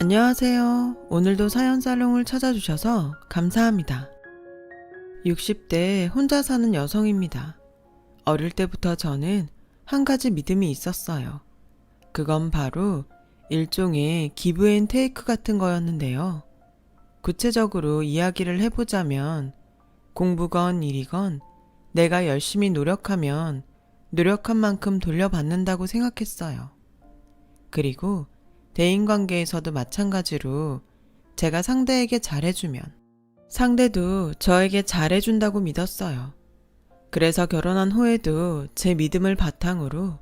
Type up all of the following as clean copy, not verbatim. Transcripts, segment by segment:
안녕하세요. 오늘도 사연살롱을 찾아주셔서 감사합니다. 60대 혼자 사는 여성입니다. 어릴 때부터 저는 한 가지 믿음이 있었어요. 그건 바로 일종의 기브 앤 테이크 같은 거였는데요. 구체적으로 이야기를 해보자면 공부건 일이건 내가 열심히 노력하면 노력한 만큼 돌려받는다고 생각했어요. 그리고 대인관계에서도 마찬가지로 제가 상대에게 잘해주면 상대도 저에게 잘해준다고 믿었어요. 그래서 결혼한 후에도 제 믿음을 바탕으로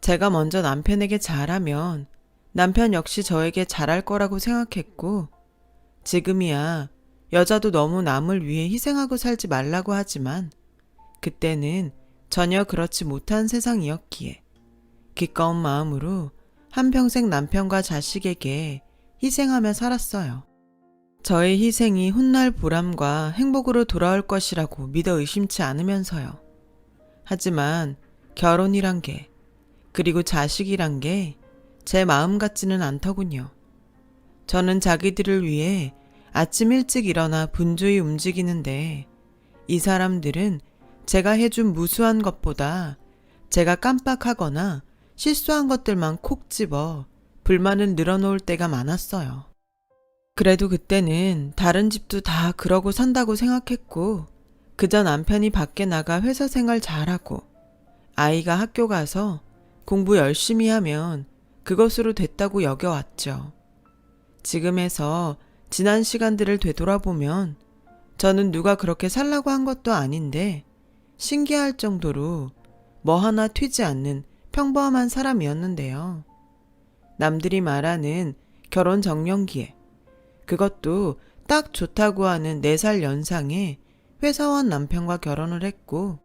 제가 먼저 남편에게 잘하면 남편 역시 저에게 잘할 거라고 생각했고, 지금이야 여자도 너무 남을 위해 희생하고 살지 말라고 하지만 그때는 전혀 그렇지 못한 세상이었기에 기꺼운 마음으로 한평생 남편과 자식에게 희생하며 살았어요. 저의 희생이 훗날 보람과 행복으로 돌아올 것이라고 믿어 의심치 않으면서요. 하지만 결혼이란 게, 그리고 자식이란 게 제 마음 같지는 않더군요. 저는 자기들을 위해 아침 일찍 일어나 분주히 움직이는데 이 사람들은 제가 해준 무수한 것보다 제가 깜빡하거나 실수한 것들만 콕 집어 불만을 늘어놓을 때가 많았어요. 그래도 그때는 다른 집도 다 그러고 산다고 생각했고, 그저 남편이 밖에 나가 회사 생활 잘하고 아이가 학교 가서 공부 열심히 하면 그것으로 됐다고 여겨왔죠. 지금에서 지난 시간들을 되돌아보면 저는 누가 그렇게 살라고 한 것도 아닌데 신기할 정도로 뭐 하나 튀지 않는 평범한 사람이었는데요. 남들이 말하는 결혼 정년기에, 그것도 딱 좋다고 하는 4살 연상의 회사원 남편과 결혼을 했고,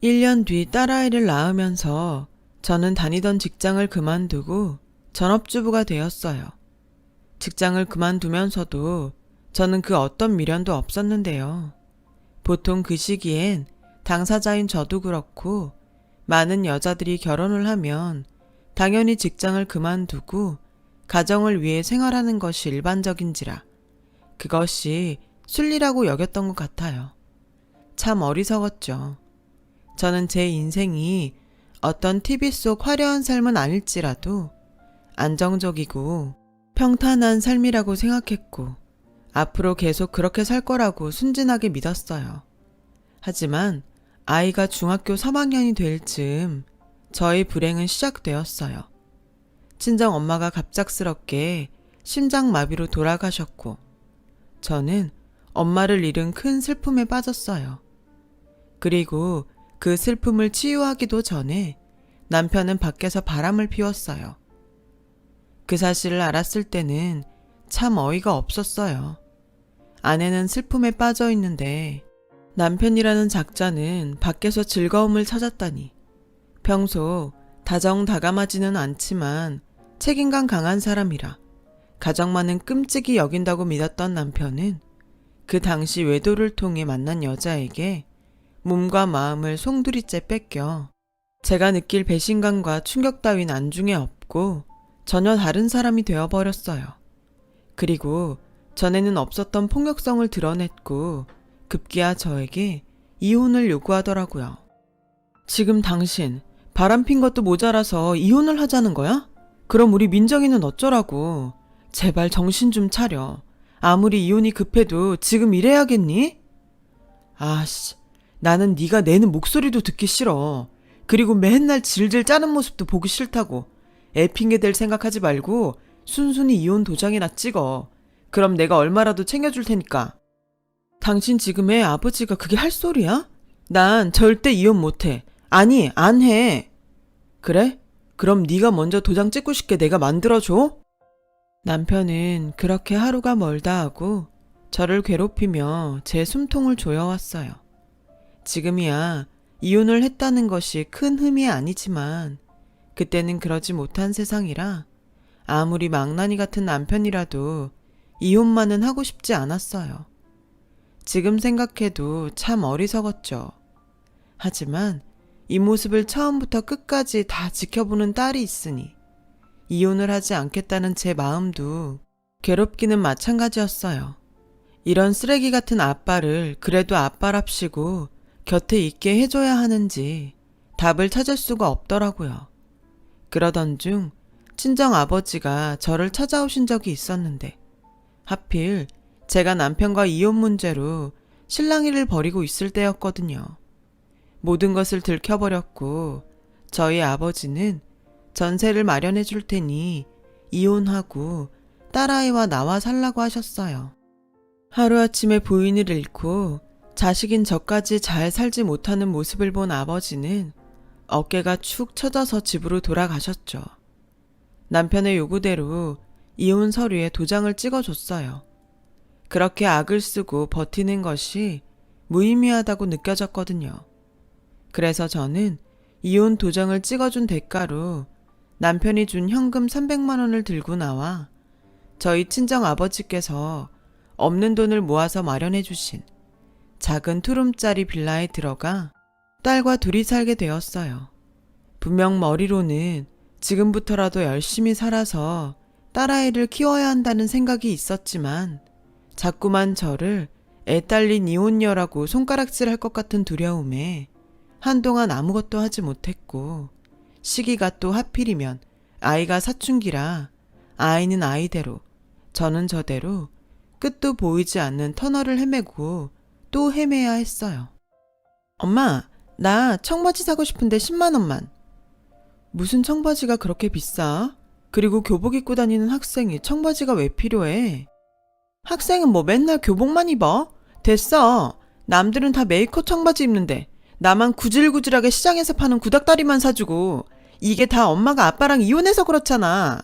1년 뒤 딸아이를 낳으면서 저는 다니던 직장을 그만두고 전업주부가 되었어요. 직장을 그만두면서도 저는 그 어떤 미련도 없었는데요. 보통 그 시기엔 당사자인 저도 그렇고 많은 여자들이 결혼을 하면 당연히 직장을 그만두고 가정을 위해 생활하는 것이 일반적인지라 그것이 순리라고 여겼던 것 같아요. 참 어리석었죠. 저는 제 인생이 어떤 TV 속 화려한 삶은 아닐지라도 안정적이고 평탄한 삶이라고 생각했고 앞으로 계속 그렇게 살 거라고 순진하게 믿었어요. 하지만 아이가 중학교 3학년이 될 즈음 저의 불행은 시작되었어요. 친정 엄마가 갑작스럽게 심장마비로 돌아가셨고 저는 엄마를 잃은 큰 슬픔에 빠졌어요. 그리고 그 슬픔을 치유하기도 전에 남편은 밖에서 바람을 피웠어요. 그 사실을 알았을 때는 참 어이가 없었어요. 아내는 슬픔에 빠져 있는데 남편이라는 작자는 밖에서 즐거움을 찾았다니. 평소 다정다감하지는 않지만 책임감 강한 사람이라 가정만은 끔찍이 여긴다고 믿었던 남편은 그 당시 외도를 통해 만난 여자에게 몸과 마음을 송두리째 뺏겨 제가 느낄 배신감과 충격 따윈 안중에 없고 전혀 다른 사람이 되어버렸어요. 그리고 전에는 없었던 폭력성을 드러냈고 급기야 저에게 이혼을 요구하더라고요. 지금 당신 바람핀 것도 모자라서 이혼을 하자는 거야? 그럼 우리 민정이는 어쩌라고? 제발 정신 좀 차려. 아무리 이혼이 급해도 지금 이래야겠니? 아씨, 나는 네가 내는 목소리도 듣기 싫어. 그리고 맨날 질질 짜는 모습도 보기 싫다고. 애 핑계 댈 생각하지 말고 순순히 이혼 도장이나 찍어. 그럼 내가 얼마라도 챙겨줄 테니까. 당신 지금 애 아버지가 그게 할 소리야? 난 절대 이혼 못해. 아니, 안 해. 그래? 그럼 네가 먼저 도장 찍고 싶게 내가 만들어줘? 남편은 그렇게 하루가 멀다 하고 저를 괴롭히며 제 숨통을 조여왔어요. 지금이야 이혼을 했다는 것이 큰 흠이 아니지만 그때는 그러지 못한 세상이라 아무리 망나니 같은 남편이라도 이혼만은 하고 싶지 않았어요. 지금 생각해도 참 어리석었죠. 하지만 이 모습을 처음부터 끝까지 다 지켜보는 딸이 있으니 이혼을 하지 않겠다는 제 마음도 괴롭기는 마찬가지였어요. 이런 쓰레기 같은 아빠를 그래도 아빠랍시고 곁에 있게 해줘야 하는지 답을 찾을 수가 없더라고요. 그러던 중 친정 아버지가 저를 찾아오신 적이 있었는데 하필 제가 남편과 이혼 문제로 실랑이를 벌이고 있을 때였거든요. 모든 것을 들켜버렸고 저희 아버지는 전세를 마련해 줄 테니 이혼하고 딸아이와 나와 살라고 하셨어요. 하루아침에 부인을 잃고 자식인 저까지 잘 살지 못하는 모습을 본 아버지는 어깨가 축 처져서 집으로 돌아가셨죠. 남편의 요구대로 이혼 서류에 도장을 찍어줬어요. 그렇게 악을 쓰고 버티는 것이 무의미하다고 느껴졌거든요. 그래서 저는 이혼 도장을 찍어준 대가로 남편이 준 현금 300만 원을 들고 나와 저희 친정 아버지께서 없는 돈을 모아서 마련해 주신 작은 투룸짜리 빌라에 들어가 딸과 둘이 살게 되었어요. 분명 머리로는 지금부터라도 열심히 살아서 딸아이를 키워야 한다는 생각이 있었지만 자꾸만 저를 애딸린 이혼녀라고 손가락질 할 것 같은 두려움에 한동안 아무것도 하지 못했고 시기가 또 하필이면 아이가 사춘기라 아이는 아이대로 저는 저대로 끝도 보이지 않는 터널을 헤매고 또 헤매야 했어요. 엄마, 나 청바지 사고 싶은데 10만 원만. 무슨 청바지가 그렇게 비싸? 그리고 교복 입고 다니는 학생이 청바지가 왜 필요해? 학생은 뭐 맨날 교복만 입어? 됐어. 남들은 다 메이커 청바지 입는데 나만 구질구질하게 시장에서 파는 구닥다리만 사주고 이게 다 엄마가 아빠랑 이혼해서 그렇잖아.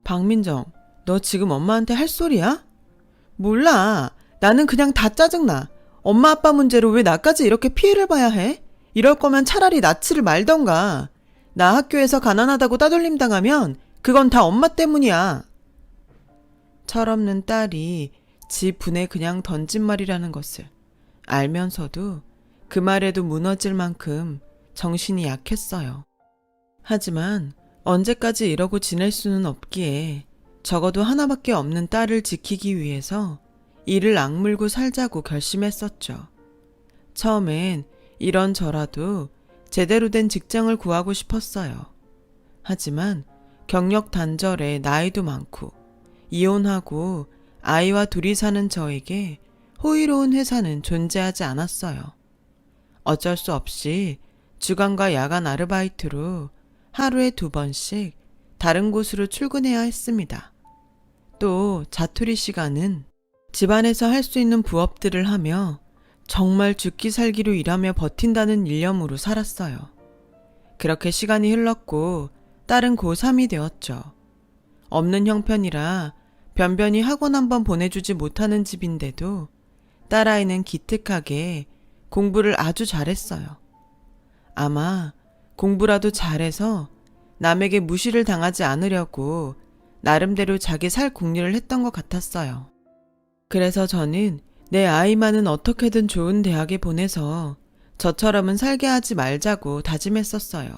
박민정, 너 지금 엄마한테 할 소리야? 몰라. 나는 그냥 다 짜증나. 엄마 아빠 문제로 왜 나까지 이렇게 피해를 봐야 해? 이럴 거면 차라리 나치를 말던가. 나 학교에서 가난하다고 따돌림 당하면 그건 다 엄마 때문이야. 철없는 딸이 지 분에 그냥 던진 말이라는 것을 알면서도 그 말에도 무너질 만큼 정신이 약했어요. 하지만 언제까지 이러고 지낼 수는 없기에 적어도 하나밖에 없는 딸을 지키기 위해서 이를 악물고 살자고 결심했었죠. 처음엔 이런저라도 제대로 된 직장을 구하고 싶었어요. 하지만 경력 단절에 나이도 많고 이혼하고 아이와 둘이 사는 저에게 호의로운 회사는 존재하지 않았어요. 어쩔 수 없이 주간과 야간 아르바이트로 하루에 2번씩 다른 곳으로 출근해야 했습니다. 또 자투리 시간은 집안에서 할 수 있는 부업들을 하며 정말 죽기 살기로 일하며 버틴다는 일념으로 살았어요. 그렇게 시간이 흘렀고 딸은 고3이 되었죠. 없는 형편이라 변변히 학원 한번 보내주지 못하는 집인데도 딸아이는 기특하게 공부를 아주 잘했어요. 아마 공부라도 잘해서 남에게 무시를 당하지 않으려고 나름대로 자기 살 궁리를 했던 것 같았어요. 그래서 저는 내 아이만은 어떻게든 좋은 대학에 보내서 저처럼은 살게 하지 말자고 다짐했었어요.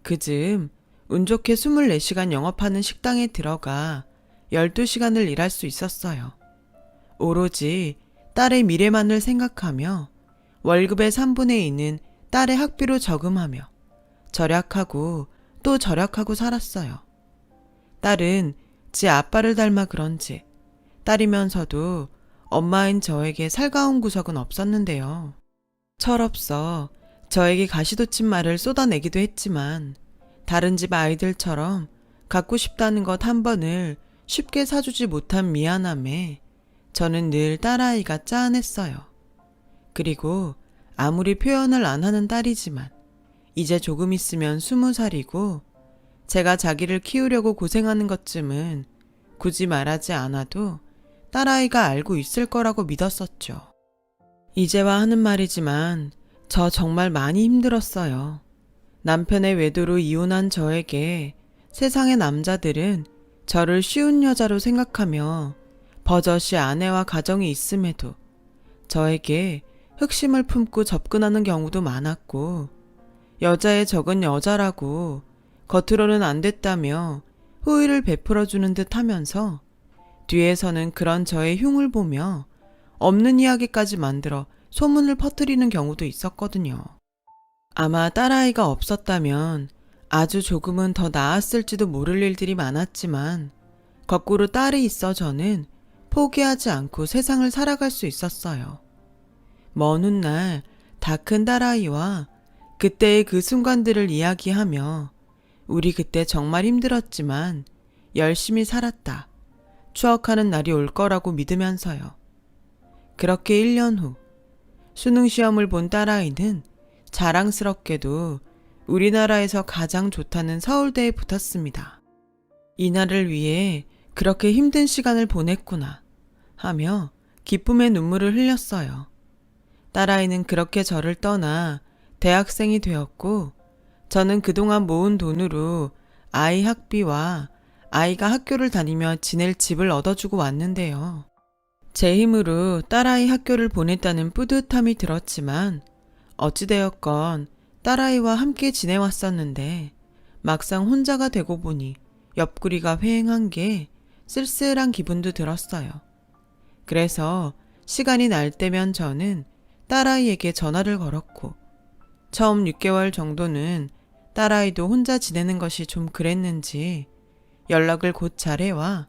그즈음 운 좋게 24시간 영업하는 식당에 들어가 12시간을 일할 수 있었어요. 오로지 딸의 미래만을 생각하며 월급의 3분의 2는 딸의 학비로 저금하며 절약하고 또 절약하고 살았어요. 딸은 지 아빠를 닮아 그런지 딸이면서도 엄마인 저에게 살가운 구석은 없었는데요. 철없어 저에게 가시돋친 말을 쏟아내기도 했지만 다른 집 아이들처럼 갖고 싶다는 것 한 번을 쉽게 사주지 못한 미안함에 저는 늘 딸아이가 짠했어요. 그리고 아무리 표현을 안 하는 딸이지만 이제 조금 있으면 20살이고 제가 자기를 키우려고 고생하는 것쯤은 굳이 말하지 않아도 딸아이가 알고 있을 거라고 믿었었죠. 이제와 하는 말이지만 저 정말 많이 힘들었어요. 남편의 외도로 이혼한 저에게 세상의 남자들은 저를 쉬운 여자로 생각하며 버젓이 아내와 가정이 있음에도 저에게 흑심을 품고 접근하는 경우도 많았고 여자의 적은 여자라고 겉으로는 안 됐다며 호의를 베풀어주는 듯 하면서 뒤에서는 그런 저의 흉을 보며 없는 이야기까지 만들어 소문을 퍼뜨리는 경우도 있었거든요. 아마 딸아이가 없었다면 아주 조금은 더 나았을지도 모를 일들이 많았지만 거꾸로 딸이 있어 저는 포기하지 않고 세상을 살아갈 수 있었어요. 먼 훗날 다 큰 딸아이와 그때의 그 순간들을 이야기하며 우리 그때 정말 힘들었지만 열심히 살았다. 추억하는 날이 올 거라고 믿으면서요. 그렇게 1년 후 수능 시험을 본 딸아이는 자랑스럽게도 우리나라에서 가장 좋다는 서울대에 붙었습니다. 이날을 위해 그렇게 힘든 시간을 보냈구나 하며 기쁨의 눈물을 흘렸어요. 딸아이는 그렇게 저를 떠나 대학생이 되었고 저는 그동안 모은 돈으로 아이 학비와 아이가 학교를 다니며 지낼 집을 얻어주고 왔는데요. 제 힘으로 딸아이 학교를 보냈다는 뿌듯함이 들었지만 어찌되었건 딸아이와 함께 지내왔었는데 막상 혼자가 되고 보니 옆구리가 휑한 게 쓸쓸한 기분도 들었어요. 그래서 시간이 날 때면 저는 딸아이에게 전화를 걸었고 처음 6개월 정도는 딸아이도 혼자 지내는 것이 좀 그랬는지 연락을 곧 잘해와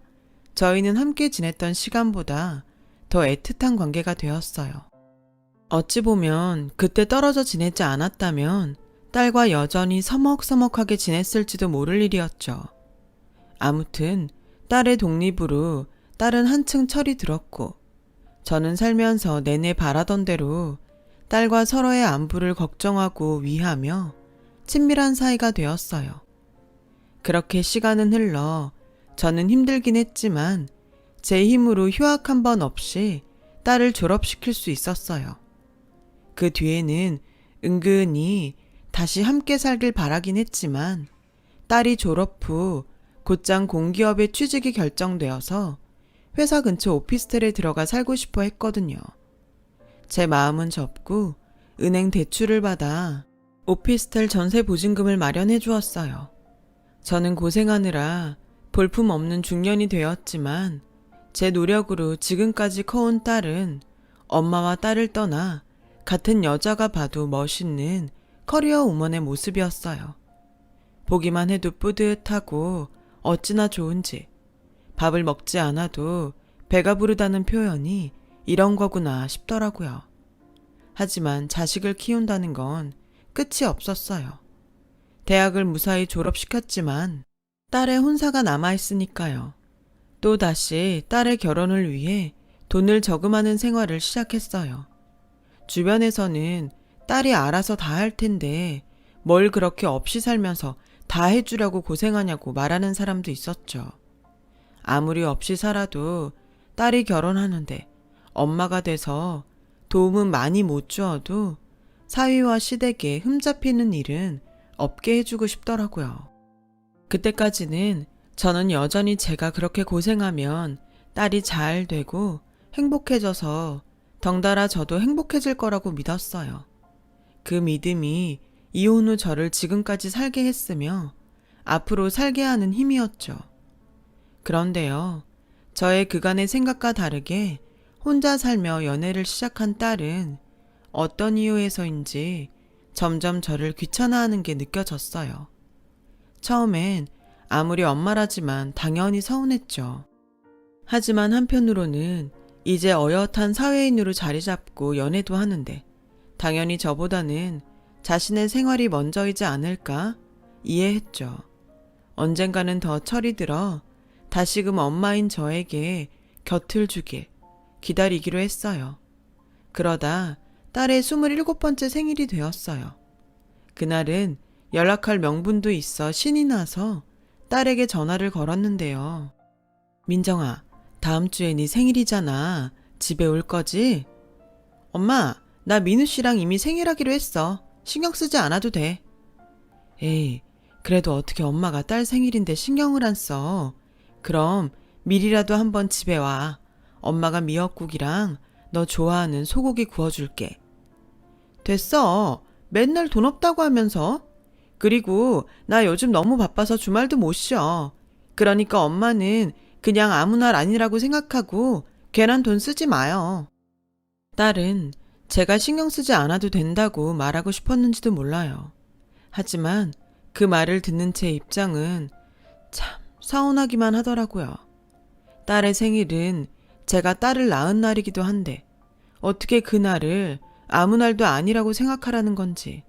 저희는 함께 지냈던 시간보다 더 애틋한 관계가 되었어요. 어찌 보면 그때 떨어져 지내지 않았다면 딸과 여전히 서먹서먹하게 지냈을지도 모를 일이었죠. 아무튼 딸의 독립으로 딸은 한층 철이 들었고 저는 살면서 내내 바라던 대로 딸과 서로의 안부를 걱정하고 위하며 친밀한 사이가 되었어요. 그렇게 시간은 흘러 저는 힘들긴 했지만 제 힘으로 휴학 한 번 없이 딸을 졸업시킬 수 있었어요. 그 뒤에는 은근히 다시 함께 살길 바라긴 했지만 딸이 졸업 후 곧장 공기업에 취직이 결정되어서 회사 근처 오피스텔에 들어가 살고 싶어 했거든요. 제 마음은 접고 은행 대출을 받아 오피스텔 전세 보증금을 마련해 주었어요. 저는 고생하느라 볼품없는 중년이 되었지만 제 노력으로 지금까지 커온 딸은 엄마와 딸을 떠나 같은 여자가 봐도 멋있는 커리어 우먼의 모습이었어요. 보기만 해도 뿌듯하고 어찌나 좋은지 밥을 먹지 않아도 배가 부르다는 표현이 이런 거구나 싶더라고요. 하지만 자식을 키운다는 건 끝이 없었어요. 대학을 무사히 졸업시켰지만 딸의 혼사가 남아있으니까요. 또다시 딸의 결혼을 위해 돈을 저금하는 생활을 시작했어요. 주변에서는 딸이 알아서 다 할 텐데 뭘 그렇게 없이 살면서 다 해주려고 고생하냐고 말하는 사람도 있었죠. 아무리 없이 살아도 딸이 결혼하는데 엄마가 돼서 도움은 많이 못 주어도 사위와 시댁에 흠잡히는 일은 없게 해주고 싶더라고요. 그때까지는 저는 여전히 제가 그렇게 고생하면 딸이 잘 되고 행복해져서 덩달아 저도 행복해질 거라고 믿었어요. 그 믿음이 이혼 후 저를 지금까지 살게 했으며 앞으로 살게 하는 힘이었죠. 그런데요, 저의 그간의 생각과 다르게 혼자 살며 연애를 시작한 딸은 어떤 이유에서인지 점점 저를 귀찮아하는 게 느껴졌어요. 처음엔 아무리 엄마라지만 당연히 서운했죠. 하지만 한편으로는 이제 어엿한 사회인으로 자리 잡고 연애도 하는데 당연히 저보다는 자신의 생활이 먼저이지 않을까 이해했죠. 언젠가는 더 철이 들어 다시금 엄마인 저에게 곁을 주길 기다리기로 했어요. 그러다 딸의 27번째 생일이 되었어요. 그날은 연락할 명분도 있어 신이 나서 딸에게 전화를 걸었는데요. 민정아, 다음 주에 네 생일이잖아. 집에 올 거지? 엄마, 나 민우 씨랑 이미 생일하기로 했어. 신경 쓰지 않아도 돼. 에이, 그래도 어떻게 엄마가 딸 생일인데 신경을 안 써. 그럼 미리라도 한번 집에 와. 엄마가 미역국이랑 너 좋아하는 소고기 구워줄게. 됐어. 맨날 돈 없다고 하면서. 그리고 나 요즘 너무 바빠서 주말도 못 쉬어. 그러니까 엄마는 그냥 아무 날 아니라고 생각하고 괜한 돈 쓰지 마요. 딸은 제가 신경 쓰지 않아도 된다고 말하고 싶었는지도 몰라요. 하지만 그 말을 듣는 제 입장은 참 서운하기만 하더라고요. 딸의 생일은 제가 딸을 낳은 날이기도 한데 어떻게 그 날을 아무 날도 아니라고 생각하라는 건지.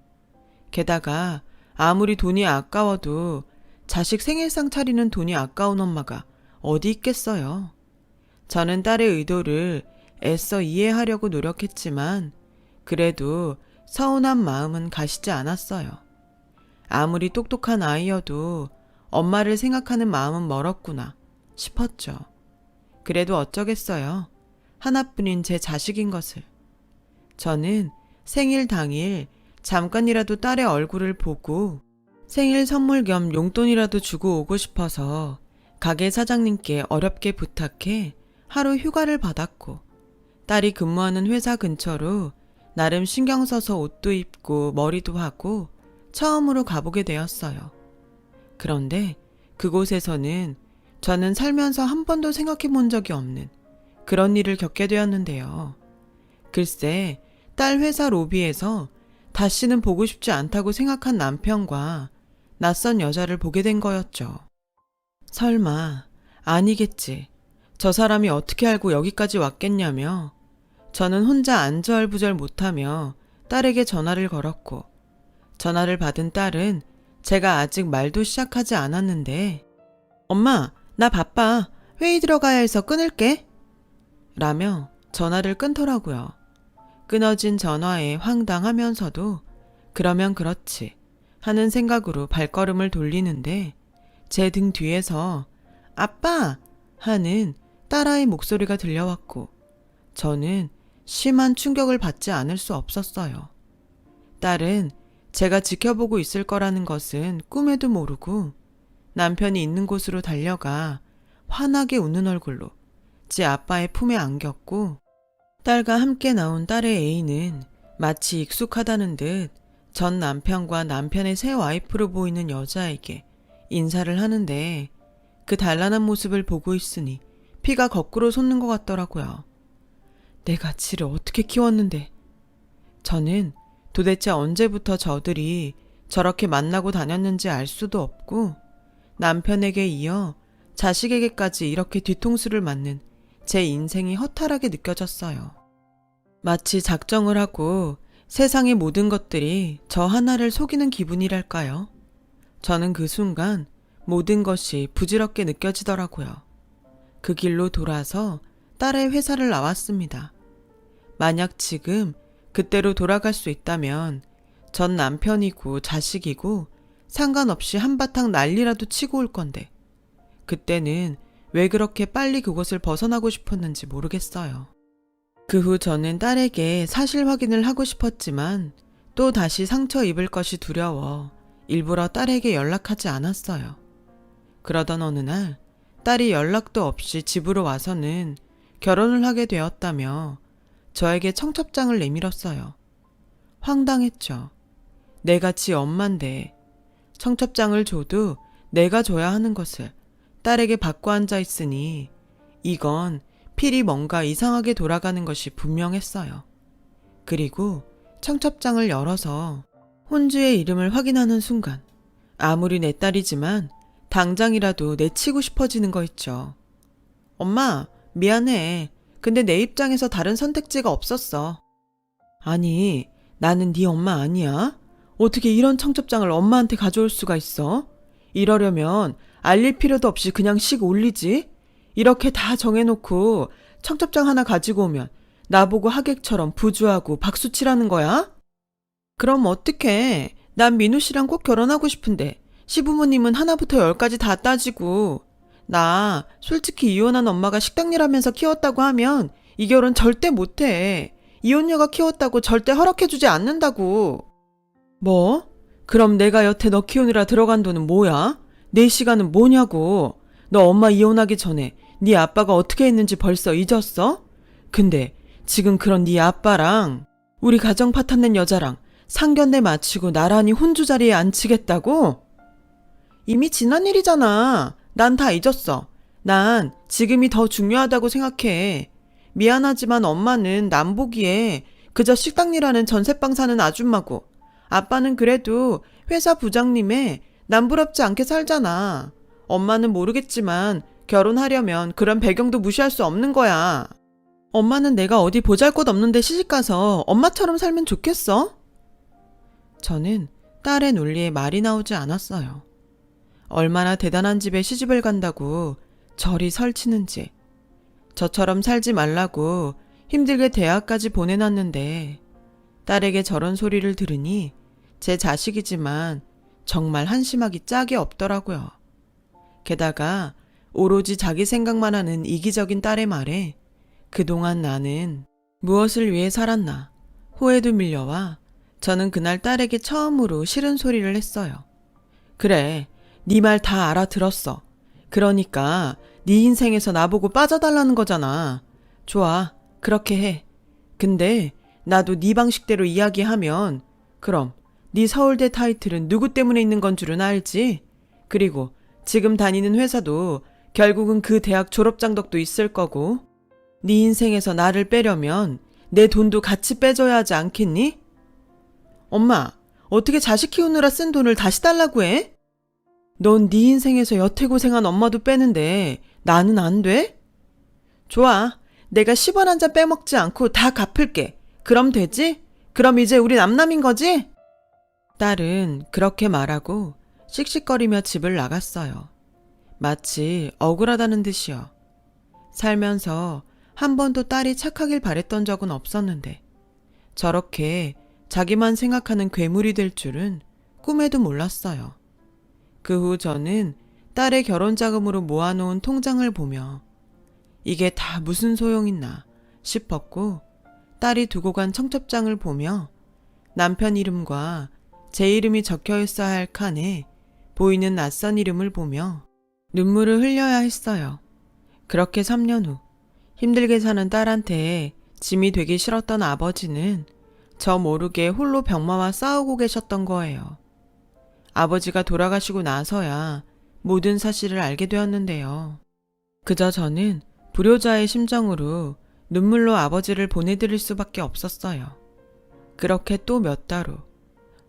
게다가 아무리 돈이 아까워도 자식 생일상 차리는 돈이 아까운 엄마가 어디 있겠어요. 저는 딸의 의도를 애써 이해하려고 노력했지만 그래도 서운한 마음은 가시지 않았어요. 아무리 똑똑한 아이여도 엄마를 생각하는 마음은 멀었구나 싶었죠. 그래도 어쩌겠어요. 하나뿐인 제 자식인 것을. 저는 생일 당일 잠깐이라도 딸의 얼굴을 보고 생일 선물 겸 용돈이라도 주고 오고 싶어서 가게 사장님께 어렵게 부탁해 하루 휴가를 받았고 딸이 근무하는 회사 근처로 나름 신경 써서 옷도 입고 머리도 하고 처음으로 가보게 되었어요. 그런데 그곳에서는 저는 살면서 한 번도 생각해 본 적이 없는 그런 일을 겪게 되었는데요. 글쎄, 딸 회사 로비에서 다시는 보고 싶지 않다고 생각한 남편과 낯선 여자를 보게 된 거였죠. 설마, 아니겠지. 저 사람이 어떻게 알고 여기까지 왔겠냐며 저는 혼자 안절부절 못하며 딸에게 전화를 걸었고 전화를 받은 딸은 제가 아직 말도 시작하지 않았는데 엄마, 나 바빠. 회의 들어가야 해서 끊을게. 라며 전화를 끊더라고요. 끊어진 전화에 황당하면서도 그러면 그렇지 하는 생각으로 발걸음을 돌리는데 제 등 뒤에서 아빠! 하는 딸아이 목소리가 들려왔고 저는 심한 충격을 받지 않을 수 없었어요. 딸은 제가 지켜보고 있을 거라는 것은 꿈에도 모르고 남편이 있는 곳으로 달려가 환하게 웃는 얼굴로 제 아빠의 품에 안겼고 딸과 함께 나온 딸의 애인은 마치 익숙하다는 듯 전 남편과 남편의 새 와이프로 보이는 여자에게 인사를 하는데 그 단란한 모습을 보고 있으니 피가 거꾸로 솟는 것 같더라고요. 내가 지를 어떻게 키웠는데. 저는 도대체 언제부터 저들이 저렇게 만나고 다녔는지 알 수도 없고 남편에게 이어 자식에게까지 이렇게 뒤통수를 맞는 제 인생이 허탈하게 느껴졌어요. 마치 작정을 하고 세상의 모든 것들이 저 하나를 속이는 기분이랄까요? 저는 그 순간 모든 것이 부질없게 느껴지더라고요. 그 길로 돌아서 딸의 회사를 나왔습니다. 만약 지금 그때로 돌아갈 수 있다면 전 남편이고 자식이고 상관없이 한바탕 난리라도 치고 올 건데 그때는 왜 그렇게 빨리 그곳을 벗어나고 싶었는지 모르겠어요. 그 후 저는 딸에게 사실 확인을 하고 싶었지만 또 다시 상처 입을 것이 두려워 일부러 딸에게 연락하지 않았어요. 그러던 어느 날 딸이 연락도 없이 집으로 와서는 결혼을 하게 되었다며 저에게 청첩장을 내밀었어요. 황당했죠. 내가 지 엄만데 청첩장을 줘도 내가 줘야 하는 것을 딸에게 받고 앉아 있으니 이건 필히 뭔가 이상하게 돌아가는 것이 분명했어요. 그리고 청첩장을 열어서 혼주의 이름을 확인하는 순간 아무리 내 딸이지만 당장이라도 내치고 싶어지는 거 있죠. 엄마, 미안해. 근데 내 입장에서 다른 선택지가 없었어. 아니, 나는 네 엄마 아니야? 어떻게 이런 청첩장을 엄마한테 가져올 수가 있어? 이러려면 알릴 필요도 없이 그냥 씩 올리지? 이렇게 다 정해놓고 청첩장 하나 가지고 오면 나보고 하객처럼 부주하고 박수치라는 거야? 그럼 어떡해. 난 민우 씨랑 꼭 결혼하고 싶은데 시부모님은 하나부터 열까지 다 따지고 나 솔직히 이혼한 엄마가 식당일 하면서 키웠다고 하면 이 결혼 절대 못해. 이혼녀가 키웠다고 절대 허락해주지 않는다고. 뭐? 그럼 내가 여태 너 키우느라 들어간 돈은 뭐야? 내 시간은 뭐냐고. 너 엄마 이혼하기 전에 네 아빠가 어떻게 했는지 벌써 잊었어? 근데 지금 그런 네 아빠랑 우리 가정 파탄낸 여자랑 상견례 마치고 나란히 혼주 자리에 앉히겠다고? 이미 지난 일이잖아. 난 다 잊었어. 난 지금이 더 중요하다고 생각해. 미안하지만 엄마는 남 보기에 그저 식당 일하는 전셋방 사는 아줌마고, 아빠는 그래도 회사 부장님에 남부럽지 않게 살잖아. 엄마는 모르겠지만 결혼하려면 그런 배경도 무시할 수 없는 거야. 엄마는 내가 어디 보잘것없는데 시집가서 엄마처럼 살면 좋겠어? 저는 딸의 논리에 말이 나오지 않았어요. 얼마나 대단한 집에 시집을 간다고 저리 설치는지, 저처럼 살지 말라고 힘들게 대학까지 보내놨는데 딸에게 저런 소리를 들으니 제 자식이지만 정말 한심하기 짝이 없더라고요. 게다가 오로지 자기 생각만 하는 이기적인 딸의 말에 그동안 나는 무엇을 위해 살았나 후회도 밀려와 저는 그날 딸에게 처음으로 싫은 소리를 했어요. 그래, 네 말 다 알아들었어. 그러니까 네 인생에서 나보고 빠져달라는 거잖아. 좋아, 그렇게 해. 근데 나도 네 방식대로 이야기하면 그럼 네 서울대 타이틀은 누구 때문에 있는 건 줄은 알지? 그리고 지금 다니는 회사도 결국은 그 대학 졸업장덕도 있을 거고, 네 인생에서 나를 빼려면 내 돈도 같이 빼줘야 하지 않겠니? 엄마, 어떻게 자식 키우느라 쓴 돈을 다시 달라고 해? 넌 네 인생에서 여태 고생한 엄마도 빼는데 나는 안 돼? 좋아, 내가 10원 한 잔 빼먹지 않고 다 갚을게. 그럼 되지? 그럼 이제 우리 남남인 거지? 딸은 그렇게 말하고 씩씩거리며 집을 나갔어요. 마치 억울하다는 듯이요. 살면서 한 번도 딸이 착하길 바랬던 적은 없었는데 저렇게 자기만 생각하는 괴물이 될 줄은 꿈에도 몰랐어요. 그 후 저는 딸의 결혼 자금으로 모아놓은 통장을 보며 이게 다 무슨 소용있나 싶었고, 딸이 두고 간 청첩장을 보며 남편 이름과 제 이름이 적혀 있어야 할 칸에 보이는 낯선 이름을 보며 눈물을 흘려야 했어요. 그렇게 3년 후 힘들게 사는 딸한테 짐이 되기 싫었던 아버지는 저 모르게 홀로 병마와 싸우고 계셨던 거예요. 아버지가 돌아가시고 나서야 모든 사실을 알게 되었는데요. 그저 저는 불효자의 심정으로 눈물로 아버지를 보내드릴 수밖에 없었어요. 그렇게 또 몇 달 후,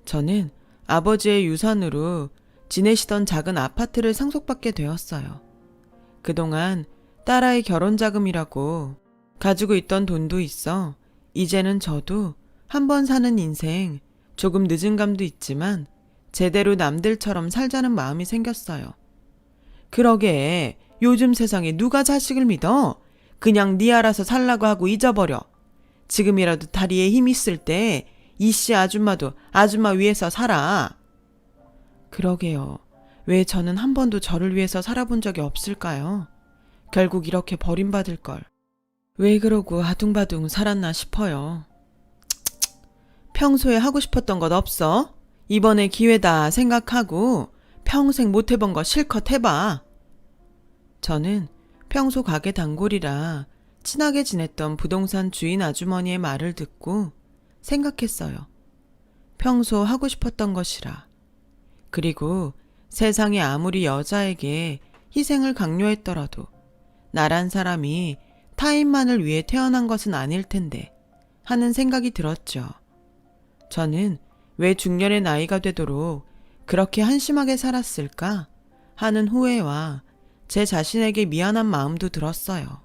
저는 아버지의 유산으로 지내시던 작은 아파트를 상속받게 되었어요. 그동안 딸아이 결혼 자금이라고 가지고 있던 돈도 있어 이제는 저도 한 번 사는 인생 조금 늦은 감도 있지만 제대로 남들처럼 살자는 마음이 생겼어요. 그러게 요즘 세상에 누가 자식을 믿어? 그냥 네 알아서 살라고 하고 잊어버려. 지금이라도 다리에 힘 있을 때 이씨 아줌마도 아줌마 위해서 살아. 그러게요. 왜 저는 한 번도 저를 위해서 살아본 적이 없을까요? 결국 이렇게 버림받을 걸. 왜 그러고 아둥바둥 살았나 싶어요. 평소에 하고 싶었던 것 없어? 이번에 기회다 생각하고 평생 못 해본 거 실컷 해봐. 저는 평소 가게 단골이라 친하게 지냈던 부동산 주인 아주머니의 말을 듣고 생각했어요. 평소 하고 싶었던 것이라. 그리고 세상에 아무리 여자에게 희생을 강요했더라도 나란 사람이 타인만을 위해 태어난 것은 아닐 텐데 하는 생각이 들었죠. 저는 왜 중년의 나이가 되도록 그렇게 한심하게 살았을까 하는 후회와 제 자신에게 미안한 마음도 들었어요.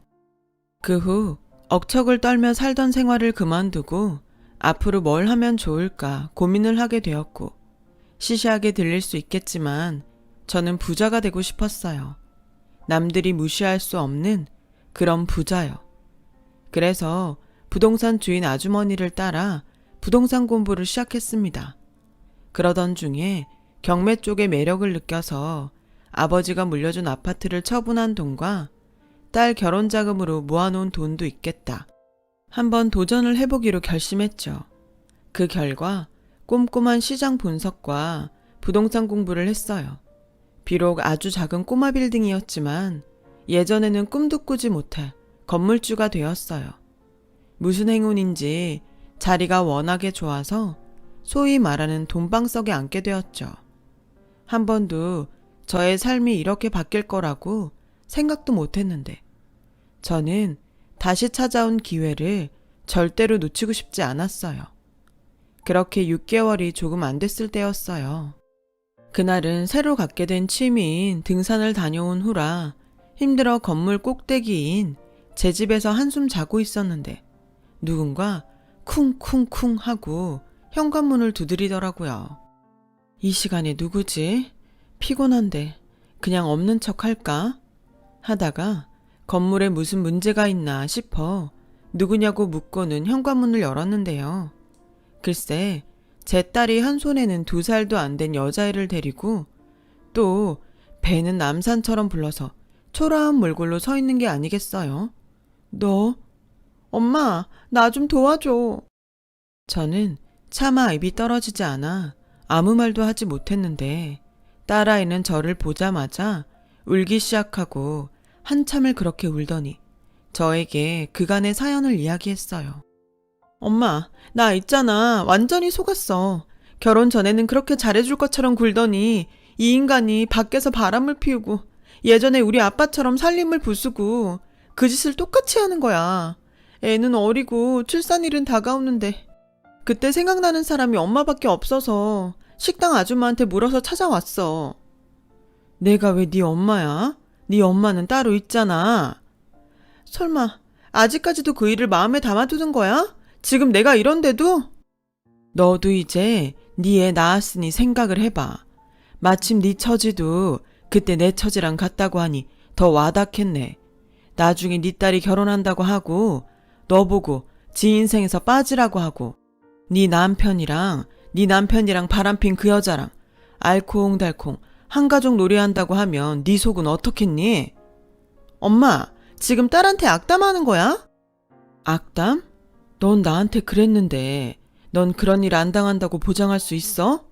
그 후 억척을 떨며 살던 생활을 그만두고 앞으로 뭘 하면 좋을까 고민을 하게 되었고, 시시하게 들릴 수 있겠지만 저는 부자가 되고 싶었어요. 남들이 무시할 수 없는 그런 부자요. 그래서 부동산 주인 아주머니를 따라 부동산 공부를 시작했습니다. 그러던 중에 경매 쪽의 매력을 느껴서 아버지가 물려준 아파트를 처분한 돈과 딸 결혼 자금으로 모아놓은 돈도 있겠다. 한번 도전을 해보기로 결심했죠. 그 결과 꼼꼼한 시장 분석과 부동산 공부를 했어요. 비록 아주 작은 꼬마 빌딩이었지만 예전에는 꿈도 꾸지 못할 건물주가 되었어요. 무슨 행운인지 자리가 워낙에 좋아서 소위 말하는 돈방석에 앉게 되었죠. 한 번도 저의 삶이 이렇게 바뀔 거라고 생각도 못했는데 저는 다시 찾아온 기회를 절대로 놓치고 싶지 않았어요. 그렇게 6개월이 조금 안 됐을 때였어요. 그날은 새로 갖게 된 취미인 등산을 다녀온 후라 힘들어 건물 꼭대기인 제 집에서 한숨 자고 있었는데 누군가 쿵쿵쿵 하고 현관문을 두드리더라고요. 이 시간에 누구지? 피곤한데 그냥 없는 척 할까? 하다가 건물에 무슨 문제가 있나 싶어 누구냐고 묻고는 현관문을 열었는데요. 글쎄 제 딸이 한 손에는 2살도 안 된 여자애를 데리고 또 배는 남산처럼 불러서 초라한 몰골로 서 있는 게 아니겠어요? 너? 엄마, 나 좀 도와줘. 저는 차마 입이 떨어지지 않아 아무 말도 하지 못했는데 딸아이는 저를 보자마자 울기 시작하고 한참을 그렇게 울더니 저에게 그간의 사연을 이야기했어요. 엄마, 나 있잖아. 완전히 속았어. 결혼 전에는 그렇게 잘해줄 것처럼 굴더니 이 인간이 밖에서 바람을 피우고 예전에 우리 아빠처럼 살림을 부수고 그 짓을 똑같이 하는 거야. 애는 어리고 출산일은 다가오는데 그때 생각나는 사람이 엄마밖에 없어서 식당 아줌마한테 물어서 찾아왔어. 내가 왜 네 엄마야? 네 엄마는 따로 있잖아. 설마 아직까지도 그 일을 마음에 담아두는 거야? 지금 내가 이런데도? 너도 이제 네 애 낳았으니 생각을 해봐. 마침 네 처지도 그때 내 처지랑 같다고 하니 더 와닿겠네. 나중에 네 딸이 결혼한다고 하고 너 보고 지 인생에서 빠지라고 하고 네 남편이랑 바람핀 그 여자랑 알콩달콩 한가족 놀이한다고 하면 네 속은 어떻겠니? 엄마, 지금 딸한테 악담하는 거야? 악담? 넌 나한테 그랬는데 넌 그런 일 안 당한다고 보장할 수 있어?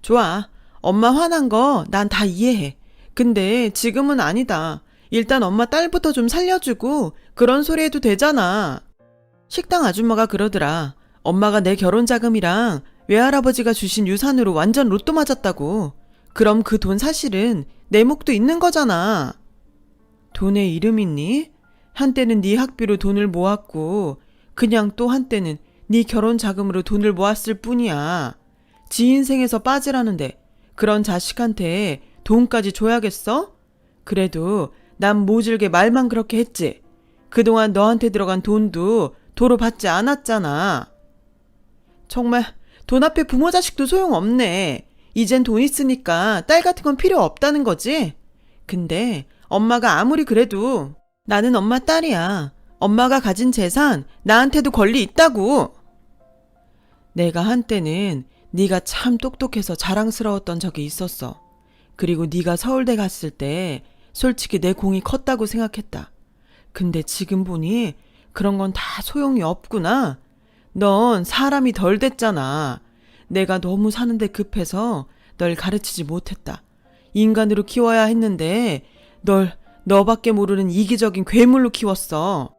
좋아. 엄마 화난 거 난 다 이해해. 근데 지금은 아니다. 일단 엄마 딸부터 좀 살려주고 그런 소리 해도 되잖아. 식당 아줌마가 그러더라. 엄마가 내 결혼 자금이랑 외할아버지가 주신 유산으로 완전 로또 맞았다고. 그럼 그 돈 사실은 내 몫도 있는 거잖아. 돈에 이름 있니? 한때는 네 학비로 돈을 모았고 그냥 또 한때는 네 결혼 자금으로 돈을 모았을 뿐이야. 지 인생에서 빠지라는데 그런 자식한테 돈까지 줘야겠어? 그래도 난 모질게 말만 그렇게 했지. 그동안 너한테 들어간 돈도 도로 받지 않았잖아. 정말 돈 앞에 부모 자식도 소용없네. 이젠 돈 있으니까 딸 같은 건 필요 없다는 거지? 근데 엄마가 아무리 그래도 나는 엄마 딸이야. 엄마가 가진 재산 나한테도 권리 있다고. 내가 한때는 네가 참 똑똑해서 자랑스러웠던 적이 있었어. 그리고 네가 서울대 갔을 때 솔직히 내 공이 컸다고 생각했다. 근데 지금 보니 그런 건 다 소용이 없구나. 넌 사람이 덜 됐잖아. 내가 너무 사는데 급해서 널 가르치지 못했다. 인간으로 키워야 했는데 널 너밖에 모르는 이기적인 괴물로 키웠어.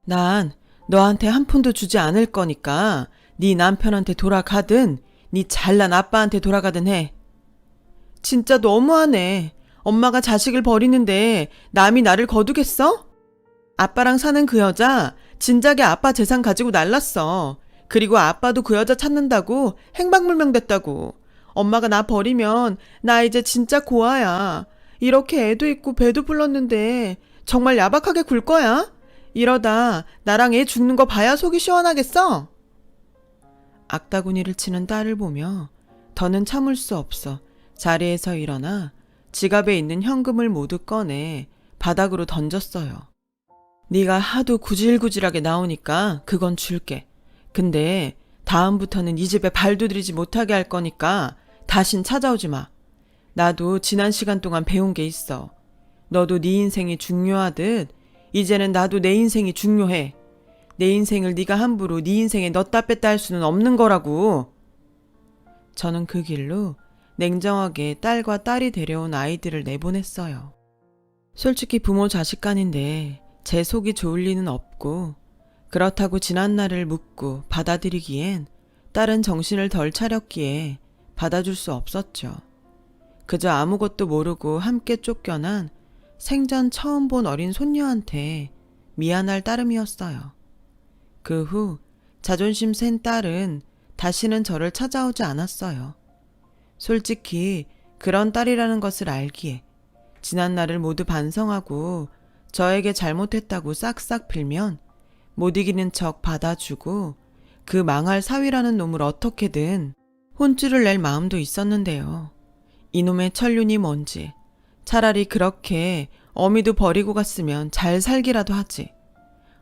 난 너한테 한 푼도 주지 않을 거니까 네 남편한테 돌아가든 네 잘난 아빠한테 돌아가든 해. 진짜 너무하네. 엄마가 자식을 버리는데 남이 나를 거두겠어? 아빠랑 사는 그 여자 진작에 아빠 재산 가지고 날랐어. 그리고 아빠도 그 여자 찾는다고 행방불명 됐다고. 엄마가 나 버리면 나 이제 진짜 고아야. 이렇게 애도 있고 배도 불렀는데 정말 야박하게 굴 거야? 이러다 나랑 애 죽는 거 봐야 속이 시원하겠어? 악다구니를 치는 딸을 보며 더는 참을 수 없어 자리에서 일어나 지갑에 있는 현금을 모두 꺼내 바닥으로 던졌어요. 네가 하도 구질구질하게 나오니까 그건 줄게. 근데 다음부터는 이 집에 발도 들이지 못하게 할 거니까 다신 찾아오지 마. 나도 지난 시간 동안 배운 게 있어. 너도 네 인생이 중요하듯 이제는 나도 내 인생이 중요해. 내 인생을 네가 함부로 네 인생에 넣었다 뺐다 할 수는 없는 거라고. 저는 그 길로 냉정하게 딸과 딸이 데려온 아이들을 내보냈어요. 솔직히 부모 자식 간인데 제 속이 좋을 리는 없고 그렇다고 지난날을 묻고 받아들이기엔 딸은 정신을 덜 차렸기에 받아줄 수 없었죠. 그저 아무것도 모르고 함께 쫓겨난 생전 처음 본 어린 손녀한테 미안할 따름이었어요. 그 후 자존심 센 딸은 다시는 저를 찾아오지 않았어요. 솔직히 그런 딸이라는 것을 알기에 지난 날을 모두 반성하고 저에게 잘못했다고 싹싹 빌면 못 이기는 척 받아주고 그 망할 사위라는 놈을 어떻게든 혼쭐을 낼 마음도 있었는데요. 이놈의 천륜이 뭔지 차라리 그렇게 어미도 버리고 갔으면 잘 살기라도 하지.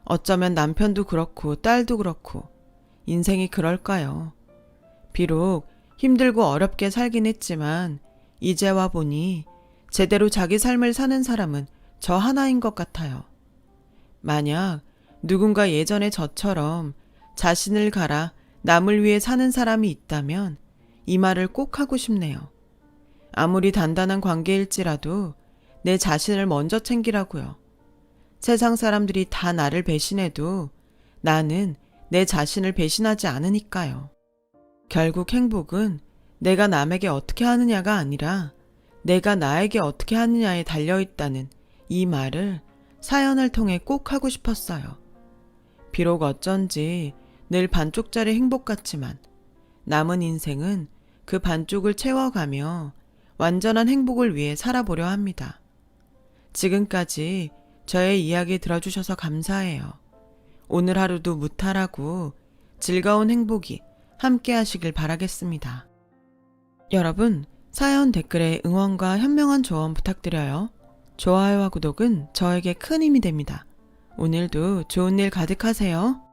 어쩌면 남편도 그렇고 딸도 그렇고 인생이 그럴까요? 비록 힘들고 어렵게 살긴 했지만 이제 와 보니 제대로 자기 삶을 사는 사람은 저 하나인 것 같아요. 만약 누군가 예전에 저처럼 자신을 갈아 남을 위해 사는 사람이 있다면 이 말을 꼭 하고 싶네요. 아무리 단단한 관계일지라도 내 자신을 먼저 챙기라고요. 세상 사람들이 다 나를 배신해도 나는 내 자신을 배신하지 않으니까요. 결국 행복은 내가 남에게 어떻게 하느냐가 아니라 내가 나에게 어떻게 하느냐에 달려있다는 이 말을 사연을 통해 꼭 하고 싶었어요. 비록 어쩐지 늘 반쪽짜리 행복 같지만 남은 인생은 그 반쪽을 채워가며 완전한 행복을 위해 살아보려 합니다. 지금까지 저의 이야기 들어주셔서 감사해요. 오늘 하루도 무탈하고 즐거운 행복이 함께 하시길 바라겠습니다. 여러분, 사연 댓글에 응원과 현명한 조언 부탁드려요. 좋아요와 구독은 저에게 큰 힘이 됩니다. 오늘도 좋은 일 가득하세요.